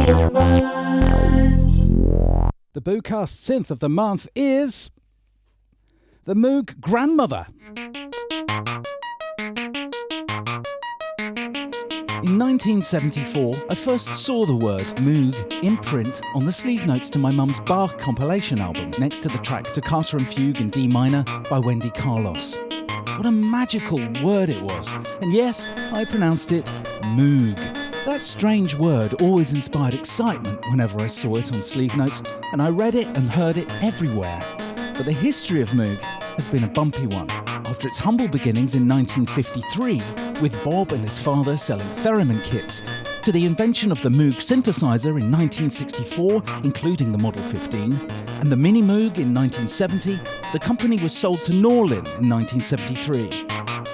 The Boocast synth of the month is the Moog Grandmother. In 1974, I first saw the word Moog in print on the sleeve notes to my mum's Bach compilation album, next to the track Toccata and Fugue in D minor by Wendy Carlos. What a magical word it was, and yes, I pronounced it Moog. That strange word always inspired excitement whenever I saw it on sleeve notes, and I read it and heard it everywhere. But the history of Moog has been a bumpy one. After its humble beginnings in 1953, with Bob and his father selling theremin kits, to the invention of the Moog synthesizer in 1964, including the Model 15, and the Mini Moog in 1970, the company was sold to Norlin in 1973.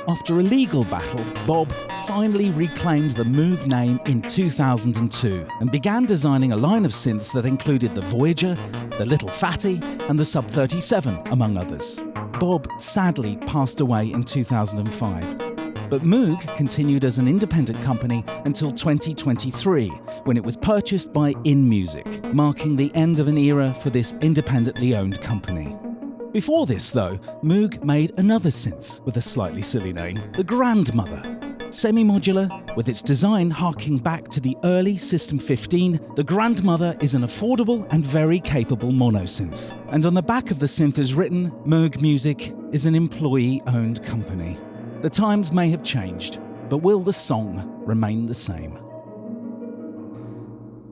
After a legal battle, Bob finally reclaimed the Moog name in 2002 and began designing a line of synths that included the Voyager, the Little Fatty, and the Sub 37, among others. Bob sadly passed away in 2005. But Moog continued as an independent company until 2023, when it was purchased by InMusic, marking the end of an era for this independently owned company. Before this, though, Moog made another synth with a slightly silly name, the Grandmother. Semi-modular, with its design harking back to the early System 15, the Grandmother is an affordable and very capable monosynth. And on the back of the synth is written, Moog Music is an employee-owned company. The times may have changed, but will the song remain the same?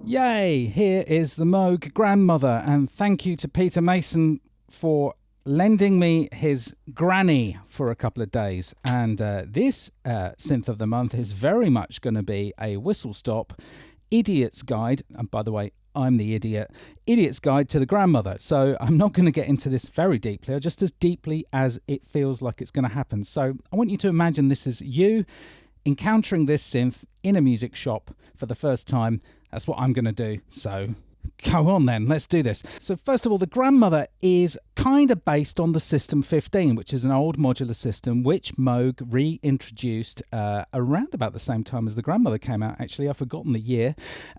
Yay! Here is the Moog Grandmother, and thank you to Peter Mason for lending me his granny for a couple of days. And this synth of the month is very much going to be a whistle-stop idiot's guide. And by the way, I'm the idiot's guide to the Grandmother. So I'm not going to get into this very deeply, or just as deeply as it feels like it's going to happen. So I want you to imagine this is you encountering this synth in a music shop for the first time. That's what I'm going to do. So go on then, let's do this. So first of all, the Grandmother is kind of based on the System 15, which is an old modular system which Moog reintroduced around about the same time as the Grandmother came out. Actually, I've forgotten the year.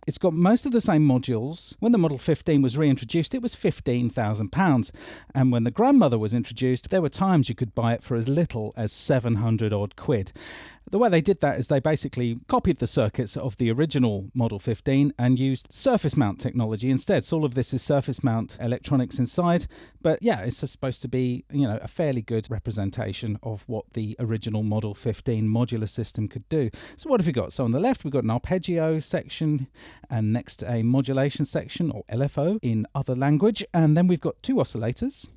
It's got most of the same modules. When the Model 15 was reintroduced, it was £15,000. And when the Grandmother was introduced, there were times you could buy it for as little as 700 odd quid. The way they did that is they basically copied the circuits of the original Model 15 and used surface mount technology instead. So all of this is surface mount electronics inside, but yeah, it's supposed to be, a fairly good representation of what the original Model 15 modular system could do. So what have we got? So on the left, we've got an arpeggio section, and next a modulation section, or LFO in other language, and then we've got two oscillators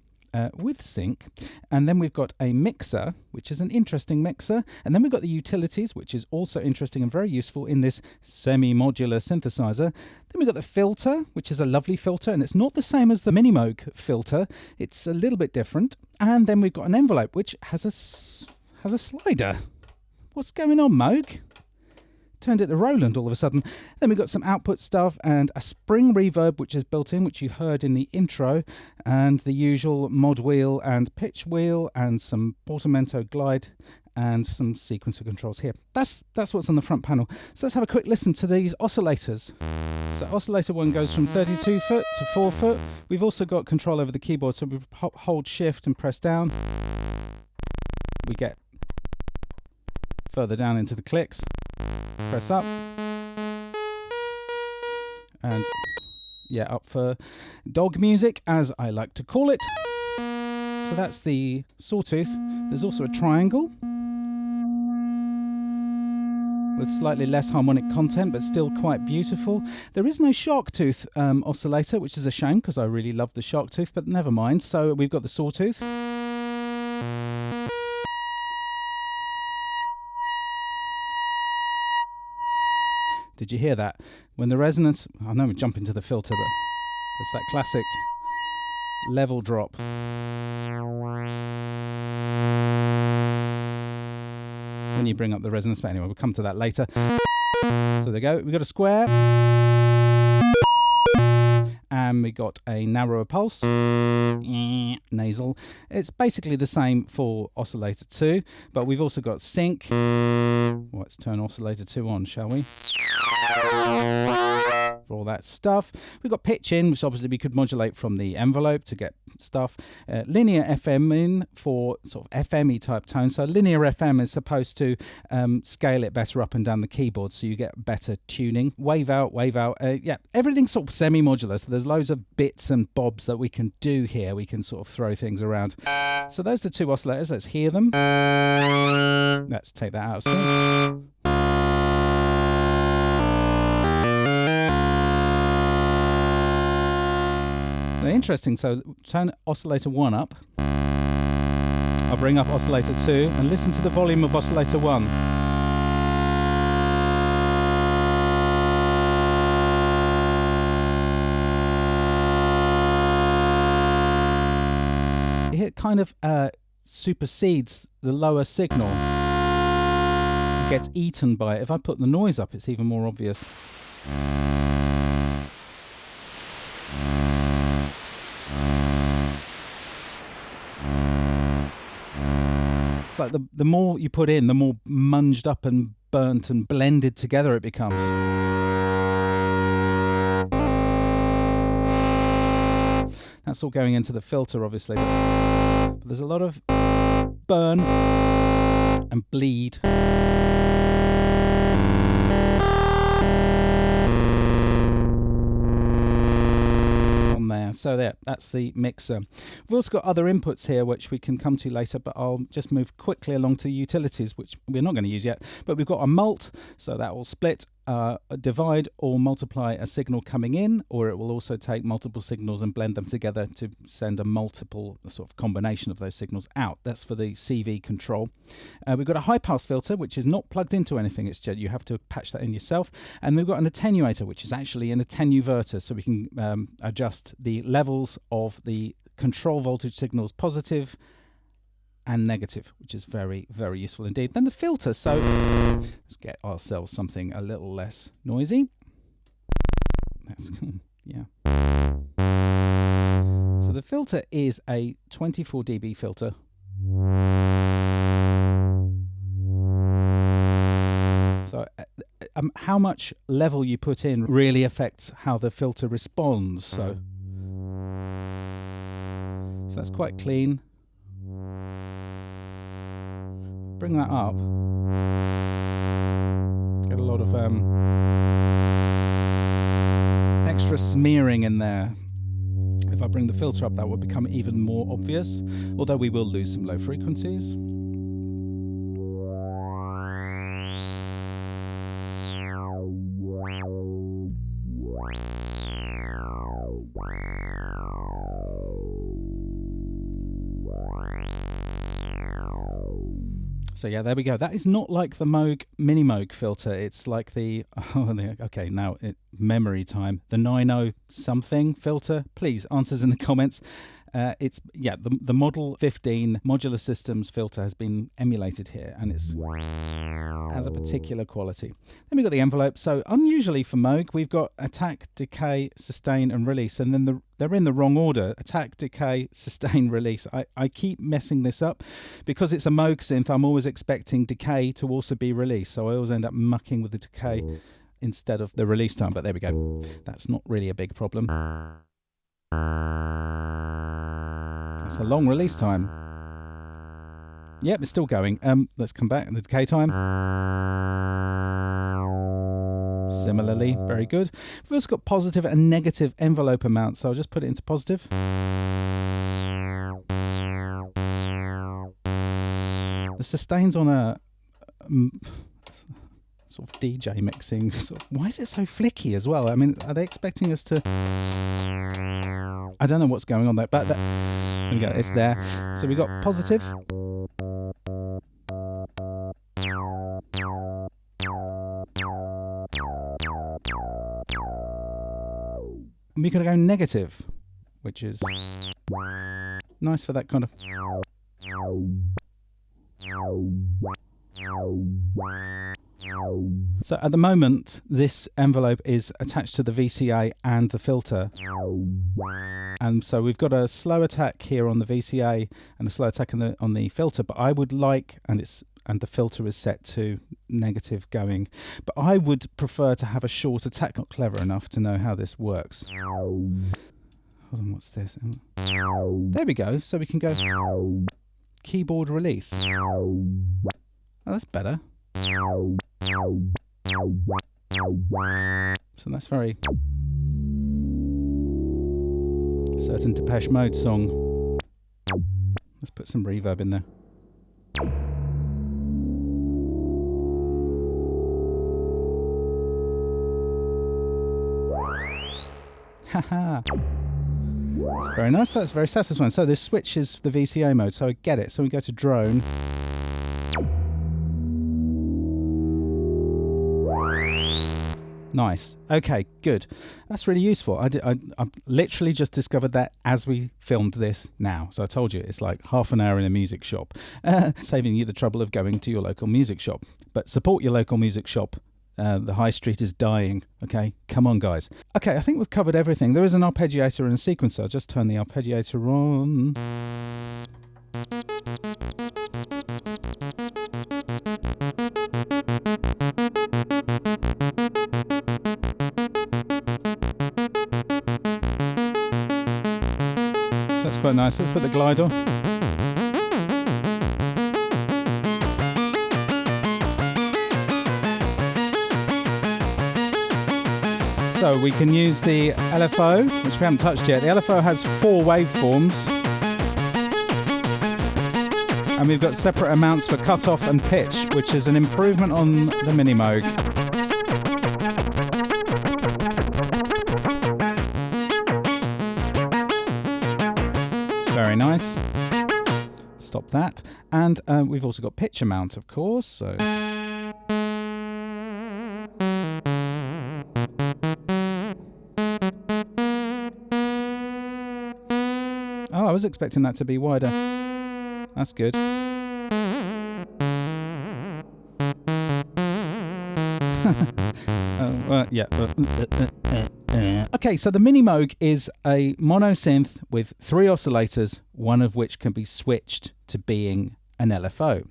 with sync, and then we've got a mixer, which is an interesting mixer, and then we've got the utilities, which is also interesting and very useful in this semi-modular synthesizer. Then we've got the filter, which is a lovely filter, and it's not the same as the Mini Moog filter, it's a little bit different. And then we've got an envelope, which has a slider. What's going on, Moog? Turned it to Roland all of a sudden. Then we've got some output stuff and a spring reverb which is built in, which you heard in the intro, and the usual mod wheel and pitch wheel and some portamento glide and some sequencer controls here. That's what's on the front panel. So let's have a quick listen to these oscillators. So oscillator 1 goes from 32 foot to 4 foot. We've also got control over the keyboard, so we hold shift and press down. We get further down into the clicks. Press up, and yeah, up for dog music, as I like to call it. So that's the sawtooth. There's also a triangle with slightly less harmonic content, but still quite beautiful. There is no shark tooth oscillator, which is a shame because I really love the shark tooth, but never mind. So we've got the sawtooth. Did you hear that? When the resonance... I know we jump into the filter, but it's that classic level drop. When you bring up the resonance, but anyway, we'll come to that later. So there you go. We've got a square. And we got a narrower pulse. Nasal. It's basically the same for oscillator 2, but we've also got sync. Well, let's turn oscillator 2 on, shall we? for all that stuff. We've got pitch in, which obviously we could modulate from the envelope to get stuff. Linear FM in for sort of FM-y type tones. So linear FM is supposed to scale it better up and down the keyboard so you get better tuning. Wave out, yeah, everything's sort of semi-modular, so there's loads of bits and bobs that we can do here. We can sort of throw things around. So those are the two oscillators. Let's hear them. Let's take that out of sync. Interesting, so turn oscillator 1 up. I'll bring up oscillator 2 and listen to the volume of oscillator 1. It kind of supersedes the lower signal. It gets eaten by it. If I put the noise up, it's even more obvious. It's like the more you put in, the more munged up and burnt and blended together it becomes. That's all going into the filter, obviously. But there's a lot of burn and bleed. So that's the mixer. We've also got other inputs here which we can come to later, but I'll just move quickly along to the utilities, which we're not going to use yet. But we've got a mult, so that will split, divide or multiply a signal coming in, or it will also take multiple signals and blend them together to send a multiple sort of combination of those signals out. That's for the CV control. We've got a high pass filter, which is not plugged into anything. It's just you have to patch that in yourself. And we've got an attenuator, which is actually an attenuverter, so we can adjust the levels of the control voltage signals, positive and negative, which is very, very useful indeed. Then the filter, so let's get ourselves something a little less noisy. That's cool, yeah. So the filter is a 24 dB filter. So how much level you put in really affects how the filter responds. So that's quite clean. Bring that up. Get a lot of extra smearing in there. If I bring the filter up, that will become even more obvious, although we will lose some low frequencies. So yeah, there we go. That is not like the Moog Mini Moog filter. It's like the okay, now memory time. The 90 something filter. Please answers in the comments. It's the Model 15 Modular Systems filter has been emulated here, and it's has a particular quality. Then we've got the envelope. So unusually for Moog, we've got attack, decay, sustain, and release, and then they're in the wrong order: attack, decay, sustain, release. I keep messing this up because it's a Moog synth. I'm always expecting decay to also be release, so I always end up mucking with the decay instead of the release time. But there we go. That's not really a big problem. It's a long release time. Yep, it's still going. Let's come back. The decay time. Similarly, very good. We've also got positive and negative envelope amounts, so I'll just put it into positive. The sustain's on a sort of DJ mixing. Why is it so flicky as well? I mean, are they expecting us to... I don't know what's going on there, but there we go, it's there. So we've got positive. We're going to go negative, which is nice for that kind of... So at the moment, this envelope is attached to the VCA and the filter. And so we've got a slow attack here on the VCA and a slow attack on the filter, but I would like, and it's and the filter is set to negative going. But I would prefer to have a shorter tack. Not clever enough to know how this works. Hold on, what's this? There we go. So we can go keyboard release. Oh, that's better. So that's very certain Depeche Mode song. Let's put some reverb in there. Haha. That's very nice. That's very satisfying. So this switches the VCA mode. So I get it. So we go to drone. Nice. Okay, good. That's really useful. I literally just discovered that as we filmed this now. So I told you, it's like half an hour in a music shop, saving you the trouble of going to your local music shop. But support your local music shop. The high street is dying. Okay, come on, guys. Okay, I think we've covered everything. There is an arpeggiator and a sequencer. I'll just turn the arpeggiator on. That's quite nice. Let's put the glide on. So we can use the LFO, which we haven't touched yet. The LFO has 4 waveforms. And we've got separate amounts for cutoff and pitch, which is an improvement on the Mini Moog. Very nice. Stop that. And we've also got pitch amount, of course. So. Oh, I was expecting that to be wider. That's good. Yeah. Okay, so the Mini Moog is a mono synth with 3 oscillators, one of which can be switched to being an LFO.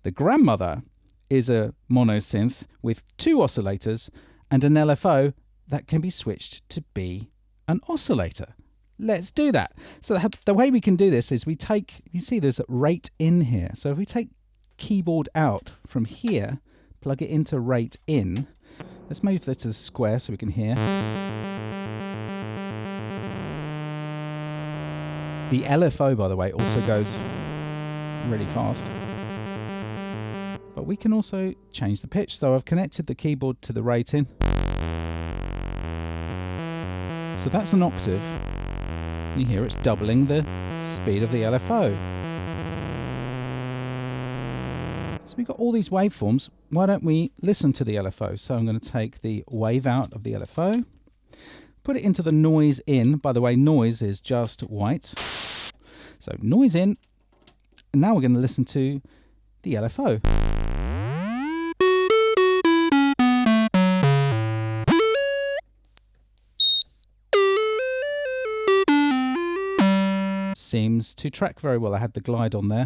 The Grandmother is a mono synth with 2 oscillators and an LFO that can be switched to be an oscillator. Let's do that. So the way we can do this is we take, you see there's a rate in here. So if we take keyboard out from here, plug it into rate in. Let's move this to the square so we can hear. The LFO, by the way, also goes really fast. But we can also change the pitch. So I've connected the keyboard to the rate in. So that's an octave. You hear it's doubling the speed of the LFO. So we've got all these waveforms. Why don't we listen to the LFO? So I'm going to take the wave out of the LFO, put it into the noise in. By the way, noise is just white. So noise in. And now we're going to listen to the LFO. Seems to track very well. I had the glide on there.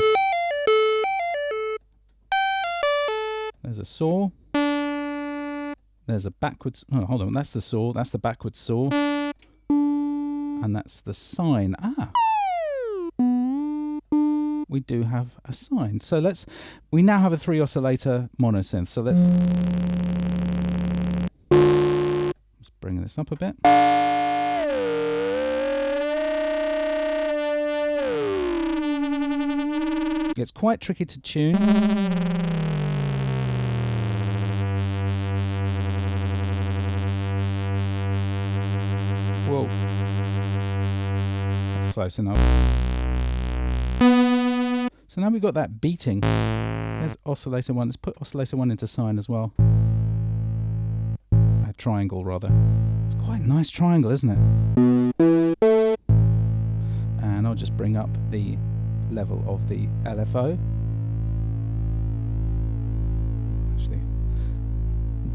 There's a saw. There's a backwards. Oh, hold on. That's the saw. That's the backwards saw. And that's the sine. Ah. We do have a sine. So we now have a 3 oscillator monosynth. So let's bring this up a bit. It's quite tricky to tune. Whoa. That's close enough. So now we've got that beating. There's oscillator 1. Let's put oscillator 1 into sine as well. A triangle, rather. It's quite a nice triangle, isn't it? And I'll just bring up the level of the LFO. Actually,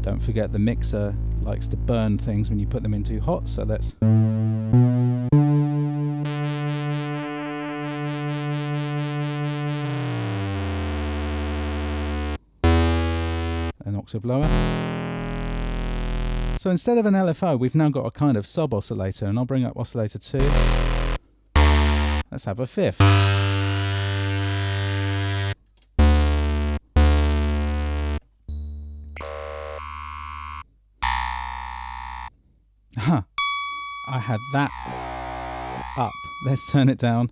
don't forget the mixer likes to burn things when you put them in too hot, so let's octave lower. So instead of an LFO, we've now got a kind of sub-oscillator, and I'll bring up oscillator 2. Let's have a fifth. Huh. I had that up. Let's turn it down.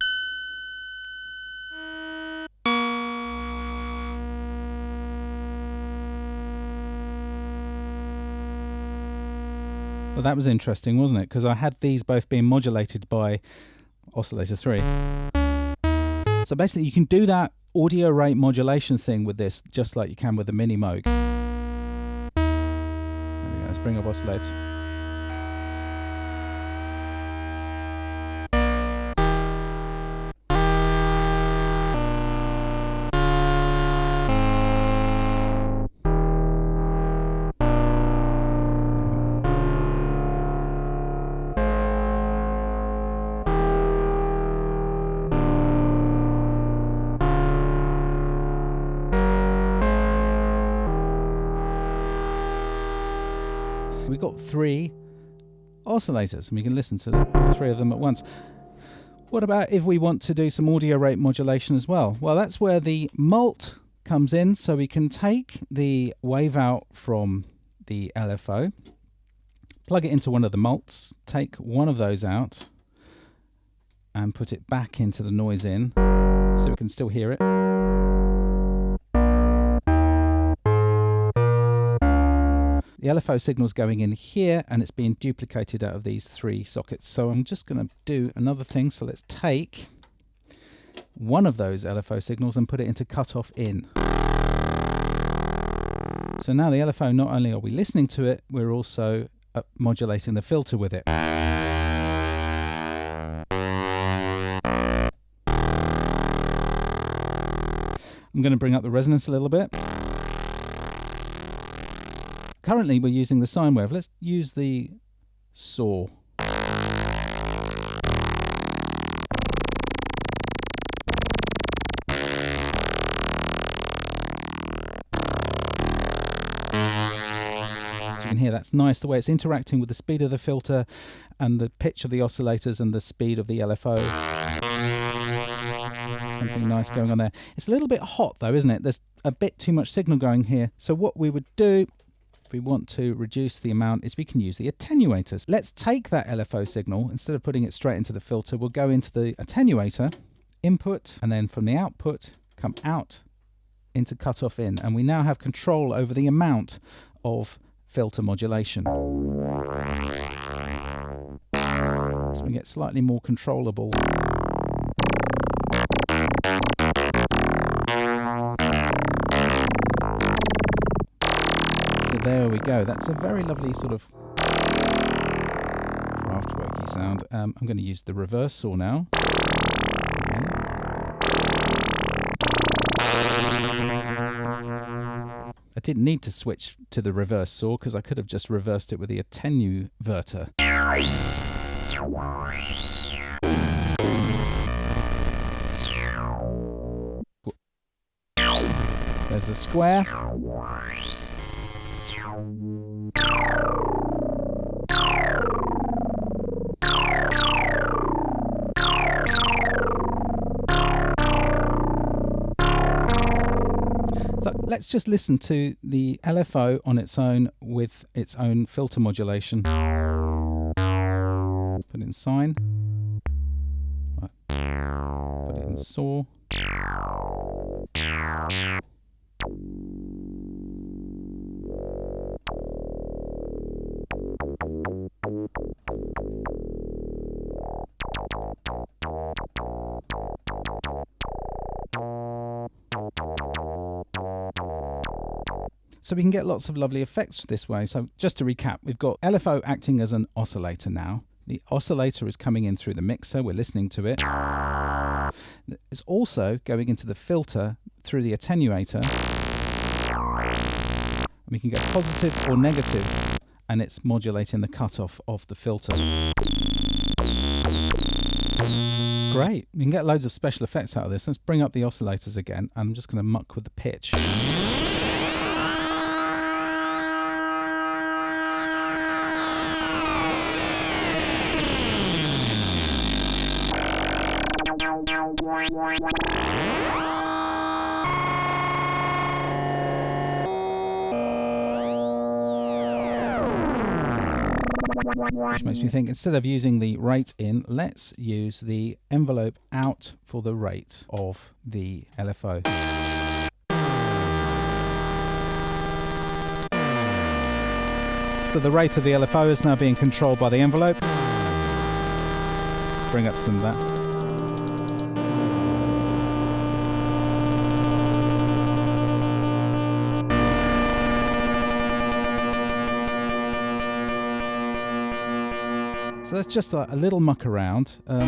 Well, that was interesting, wasn't it? Because I had these both being modulated by oscillator 3. So basically you can do that audio rate modulation thing with this just like you can with the mini Moog. There we go. Let's bring up oscillator. We've got 3 oscillators and we can listen to all 3 of them at once. What about if we want to do some audio rate modulation as well? Well, that's where the mult comes in. So we can take the wave out from the LFO, plug it into one of the mults, take one of those out and put it back into the noise in so we can still hear it. The LFO signal's going in here and it's being duplicated out of these 3 sockets. So I'm just going to do another thing. So let's take one of those LFO signals and put it into cutoff in. So now the LFO, not only are we listening to it, we're also modulating the filter with it. I'm going to bring up the resonance a little bit. Currently we're using the sine wave. Let's use the saw. So you can hear that's nice the way it's interacting with the speed of the filter and the pitch of the oscillators and the speed of the LFO. Something nice going on there. It's a little bit hot though, isn't it? There's a bit too much signal going here. So what we would do if we want to reduce the amount is we can use the attenuators. Let's take that LFO signal, instead of putting it straight into the filter, we'll go into the attenuator, input, and then from the output, come out into cutoff in. And we now have control over the amount of filter modulation. So we get slightly more controllable. So there we go. That's a very lovely sort of craftworky sound. I'm going to use the reverse saw now. I didn't need to switch to the reverse saw because I could have just reversed it with the attenuverter. There's the square. So let's just listen to the LFO on its own with its own filter modulation. Put in sine. Put it in saw. So we can get lots of lovely effects this way. So just to recap, we've got LFO acting as an oscillator now. The oscillator is coming in through the mixer, we're listening to it. It's also going into the filter through the attenuator. And we can go positive or negative, and it's modulating the cutoff of the filter. Great, we can get loads of special effects out of this. Let's bring up the oscillators again. I'm just going to muck with the pitch. Which makes me think, instead of using the rate in, let's use the envelope out for the rate of the LFO. So the rate of the LFO is now being controlled by the envelope. Bring up some of that. So that's just a little muck around. Let's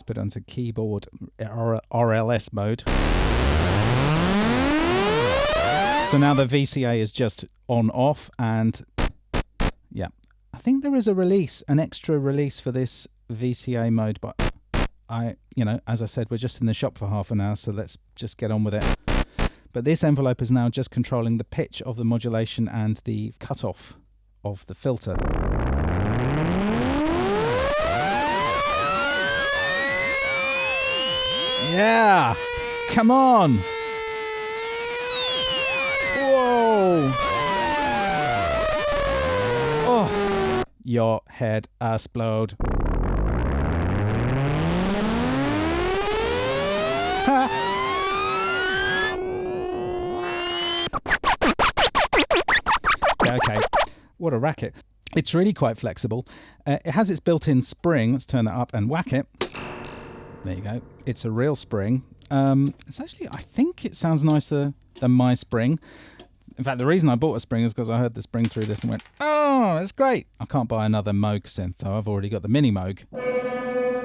put it onto keyboard RLS mode. So now the VCA is just on off, and yeah, I think there is a release, an extra release for this VCA mode, but as I said, we're just in the shop for half an hour, so let's just get on with it. But this envelope is now just controlling the pitch of the modulation and the cutoff of the filter. Yeah, come on. Oh, your head explode. Okay, what a racket. It's really quite flexible. It has its built-in spring. Let's turn that up and whack it. There you go. It's a real spring. It's actually, I think it sounds nicer than my spring. In fact, the reason I bought a spring is because I heard the spring through this and went, oh, that's great. I can't buy another Moog synth, though. I've already got the mini Moog.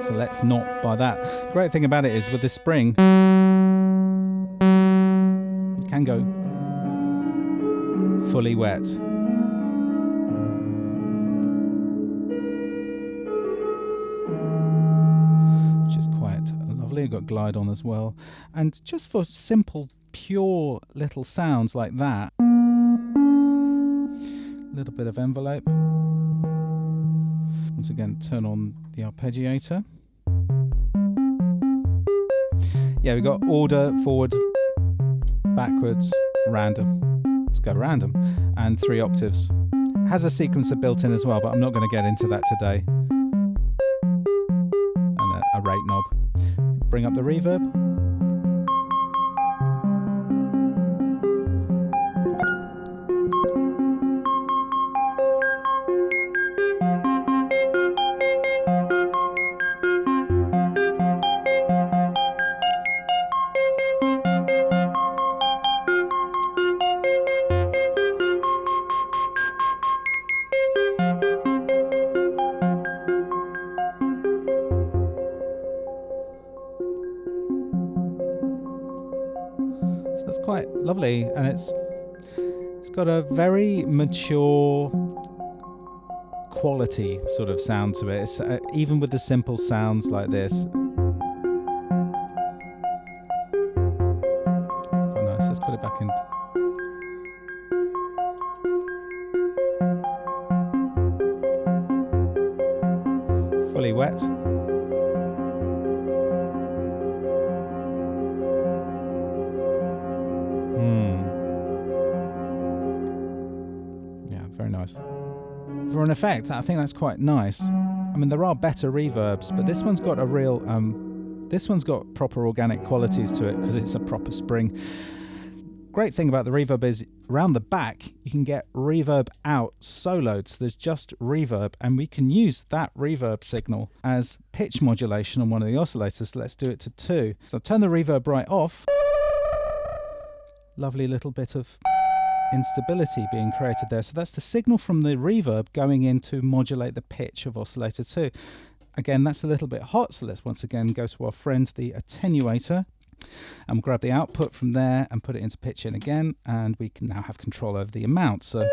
So let's not buy that. The great thing about it is with this spring, you can go fully wet. Which is quite lovely. You've got glide on as well. And just for simple, pure little sounds like that, a little bit of envelope. Once again, turn on the arpeggiator. Yeah, we've got order, forward, backwards, random. Let's go random. And 3 octaves. Has a sequencer built in as well, but I'm not going to get into that today. And a rate knob. Bring up the reverb. That's quite lovely, and it's got a very mature quality sort of sound to it. It's, even with the simple sounds like this, it's quite nice. Let's put it back in. Fully wet. Very nice. For an effect, I think that's quite nice. I mean, there are better reverbs, but this one's got a real, this one's got proper organic qualities to it because it's a proper spring. Great thing about the reverb is around the back, you can get reverb out soloed. So there's just reverb, and we can use that reverb signal as pitch modulation on one of the oscillators. So let's do it to 2. So turn the reverb right off. Lovely little bit of instability being created there. So that's the signal from the reverb going in to modulate the pitch of oscillator 2. Again, that's a little bit hot, so let's once again go to our friend the attenuator and we'll grab the output from there and put it into pitch in again, and we can now have control over the amount. So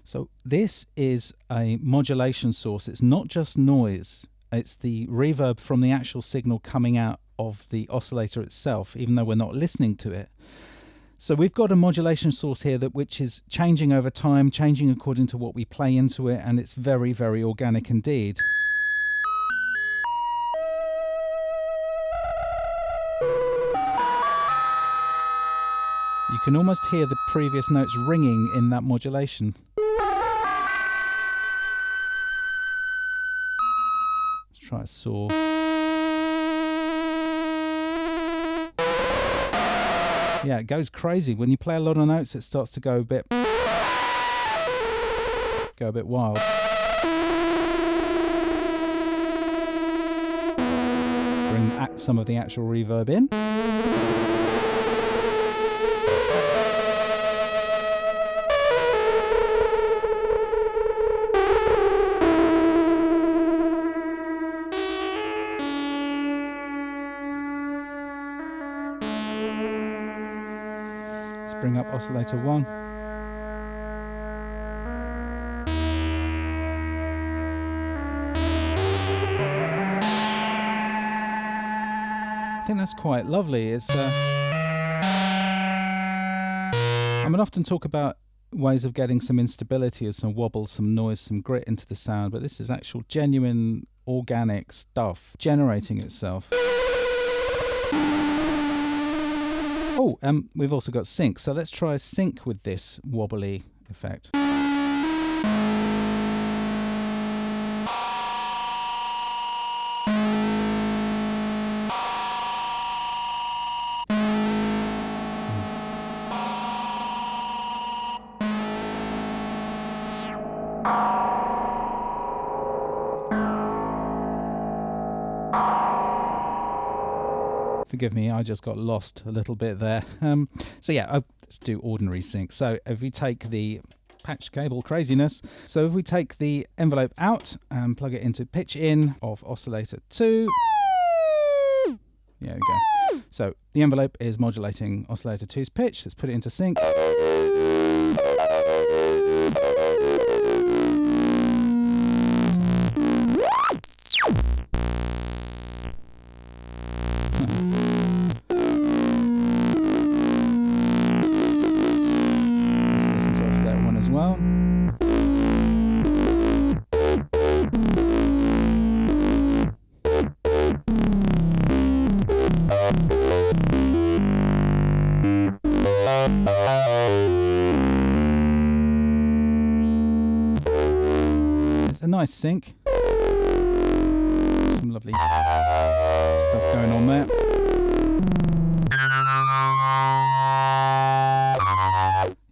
So this is a modulation source. It's not just noise. It's the reverb from the actual signal coming out of the oscillator itself, even though we're not listening to it. So we've got a modulation source here which is changing over time, changing according to what we play into it, and it's very, very organic indeed. You can almost hear the previous notes ringing in that modulation. Let's try a saw. Yeah, it goes crazy. When you play a lot of notes, it starts to go a bit wild. Bring some of the actual reverb in. Bring up oscillator 1. I think that's quite lovely. It's I mean, often talk about ways of getting some instability, or some wobble, some noise, some grit into the sound, but this is actual genuine organic stuff generating itself. Oh, we've also got sync, so let's try sync with this wobbly effect. Forgive me, I just got lost a little bit there. So yeah, let's do ordinary sync. So if we take the patch cable craziness, so if we take the envelope out and plug it into pitch in of oscillator 2, there we go. So the envelope is modulating oscillator 2's pitch. Let's put it into sync. A nice sync. Some lovely stuff going on there.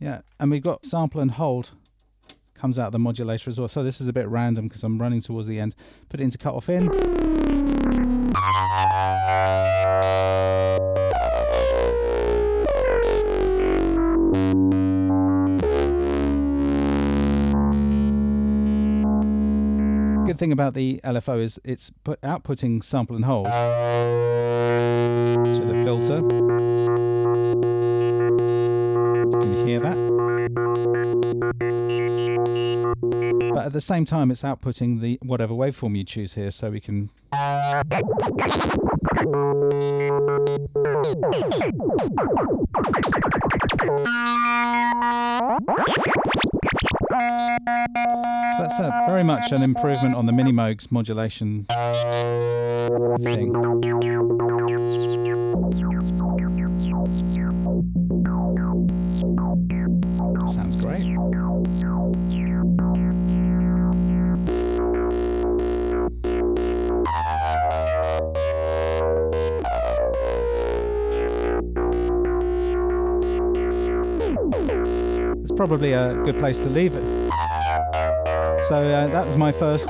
Yeah, and we've got sample and hold comes out of the modulator as well. So this is a bit random because I'm running towards the end. Put it into cut off in. Good thing about the LFO is it's outputting sample and hold to the filter. You can hear that. But at the same time, it's outputting the whatever waveform you choose here, so we can. So that's very much an improvement on the Mini Moog's modulation thing. Sounds great. It's probably a good place to leave it. So that was my first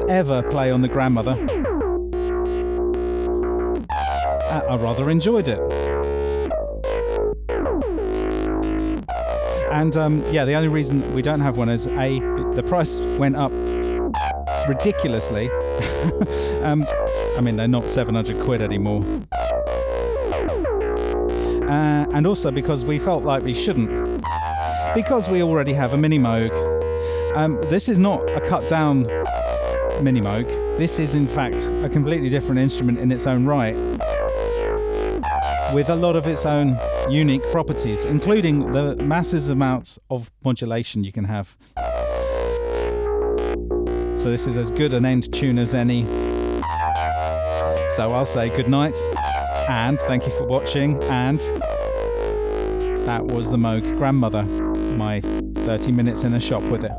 ever play on the Grandmother. I rather enjoyed it. And yeah, the only reason we don't have one is the price went up ridiculously. I mean, they're not 700 quid anymore. And also because we felt like we shouldn't. because we already have a mini Moog. This is not a cut down mini Moog. This is in fact a completely different instrument in its own right, with a lot of its own unique properties, including the massive amounts of modulation you can have. So this is as good an end tune as any. So I'll say good night and thank you for watching, and that was the Moog Grandmother, my 30 minutes in a shop with it.